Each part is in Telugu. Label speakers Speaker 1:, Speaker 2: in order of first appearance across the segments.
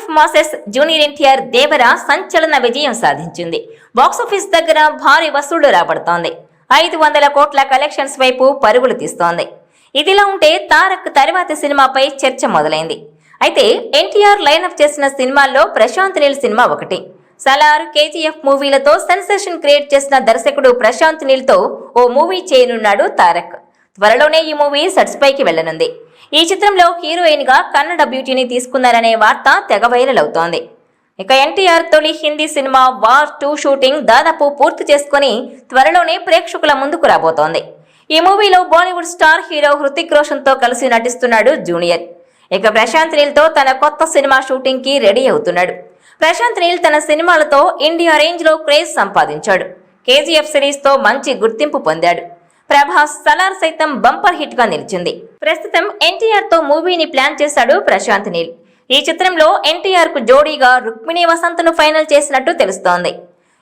Speaker 1: కేజీఎఫ్ మాసెస్ జూనియర్ ఎన్టీఆర్ దేవర సంచలన విజయం సాధించింది. బాక్సాఫీస్ దగ్గర భారీ వసూళ్లు రాబడుతోంది. 500 కోట్ల కలెక్షన్స్ వైపు పరుగులు తీస్తోంది. ఇదిలా ఉంటే తారక్ తర్వాతి సినిమాపై చర్చ మొదలైంది. అయితే ఎన్టీఆర్ లైనప్ చేసిన సినిమాల్లో ప్రశాంత్ నీల్ సినిమా ఒకటి. సలార్, కేజీఎఫ్ మూవీలతో సెన్సేషన్ క్రియేట్ చేసిన దర్శకుడు ప్రశాంత్ నీల్ తో ఓ మూవీ చేయనున్నాడు తారక్. త్వరలోనే ఈ మూవీ సెట్స్ పైకి వెళ్లనుంది. ఈ చిత్రంలో హీరోయిన్ గా కన్నడ బ్యూటీని తీసుకున్నారనే వార్త తెగ వైరల్ అవుతోంది. ఇక ఎన్టీఆర్ తొలి హిందీ సినిమా వార్ 2 షూటింగ్ దాదాపు పూర్తి చేసుకుని త్వరలోనే ప్రేక్షకుల ముందుకు రాబోతోంది. ఈ మూవీలో బాలీవుడ్ స్టార్ హీరో హృతిక్ రోషన్ తో కలిసి నటిస్తున్నాడు జూనియర్. ఇక ప్రశాంత్ నీల్ తో తన కొత్త సినిమా షూటింగ్ కి రెడీ అవుతున్నాడు. ప్రశాంత్ నీల్ తన సినిమాలతో ఇండియా రేంజ్ లో క్రేజ్ సంపాదించాడు. కేజీఎఫ్ సిరీస్ తో మంచి గుర్తింపు పొందాడు. ప్రభాస్ సలార్ సైతం బంపర్ హిట్ గా నిలిచింది. ప్రస్తుతం ఎన్టీఆర్ తో మూవీని ప్లాన్ చేశాడు ప్రశాంత్ నీల్. ఈ చిత్రంలో ఎన్టీఆర్ కు జోడీగా రుక్మిణీ వసంత్ ను ఫైనల్ చేసినట్టు తెలుస్తోంది.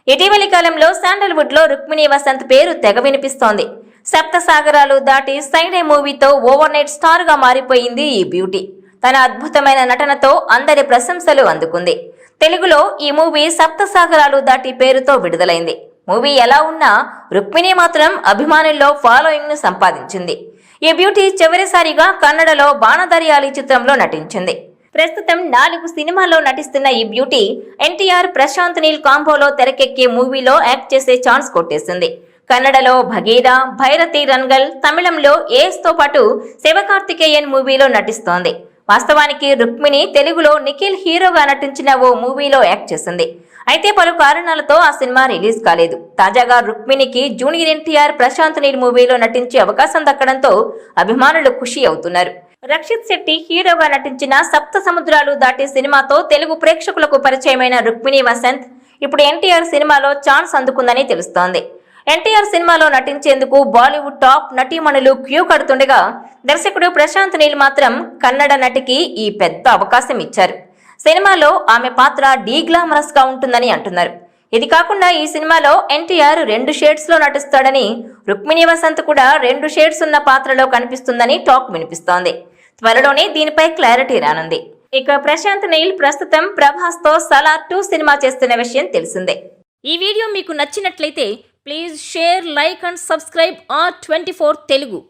Speaker 1: ఇటీవలి కాలంలో శాండల్వుడ్ లో రుక్మిణీ వసంత్ పేరు తెగ వినిపిస్తోంది. సప్త సాగరాలు దాటి సైడే మూవీతో ఓవర్ నైట్ స్టార్ గా మారిపోయింది ఈ బ్యూటీ. తన అద్భుతమైన నటనతో అందరి ప్రశంసలు అందుకుంది. తెలుగులో ఈ మూవీ సప్త సాగరాలు దాటి పేరుతో విడుదలైంది. మూవీ ఎలా ఉన్నా రుక్మిణి మాత్రం అభిమానుల్లో ఫాలోయింగ్ ను సంపాదించింది. ఈ బ్యూటీ చివరిసారిగా కన్నడలో బాణదర్యాలి చిత్రంలో నటించింది. ప్రస్తుతం 4 సినిమాల్లో నటిస్తున్న ఈ బ్యూటీ ఎన్టీఆర్ ప్రశాంత్ నీల్ కాంబోలో తెరకెక్కే మూవీలో యాక్ట్ చేసే ఛాన్స్ కొట్టేసింది. కన్నడలో భగీరా, భైరతి రంగల్, తమిళంలో ఏస్ తో పాటు శివకార్తికేయన్ మూవీలో నటిస్తోంది. వాస్తవానికి రుక్మిణి తెలుగులో నిఖిల్ హీరోగా నటించిన ఓ మూవీలో యాక్ట్ చేసింది. అయితే పలు కారణాలతో ఆ సినిమా రిలీజ్ కాలేదు. తాజాగా రుక్మిణికి జూనియర్ ఎన్టీఆర్ ప్రశాంత్ నీల్ మూవీలో నటించే అవకాశం దక్కడంతో అభిమానులు ఖుషి అవుతున్నారు. రక్షిత్ శెట్టి హీరోగా నటించిన సప్త సముద్రాలు దాటి సినిమాతో తెలుగు ప్రేక్షకులకు పరిచయమైన రుక్మిణీ వసంత్ ఇప్పుడు ఎన్టీఆర్ సినిమాలో ఛాన్స్ అందుకుందని తెలుస్తోంది. ఎన్టీఆర్ సినిమాలో నటించేందుకు బాలీవుడ్ టాప్ నటీమణులు క్యూ కడుతుండగా దర్శకుడు ప్రశాంత్ నీల్ మాత్రం కన్నడ నటికి ఈ పెద్ద అవకాశం ఇచ్చారు. సినిమాలో ఆమె పాత్ర డీగ్లామరస్ గా ఉంటుందని అంటున్నారు. ఇది కాకుండా ఈ సినిమాలో ఎన్టీఆర్ 2 షేడ్స్ లో నటిస్తాడని, రుక్మిణీ వసంత్ కూడా 2 షేడ్స్ ఉన్న పాత్రలో కనిపిస్తుందని టాక్ వినిపిస్తోంది. త్వరలోనే దీనిపై క్లారిటీ రానుంది. ఇక ప్రశాంత్ నీల్ ప్రస్తుతం ప్రభాస్ తో సలార్ 2 సినిమా చేస్తున్న విషయం తెలిసిందే. ఈ వీడియో మీకు నచ్చినట్లయితే please share, like and subscribe R24 Telugu.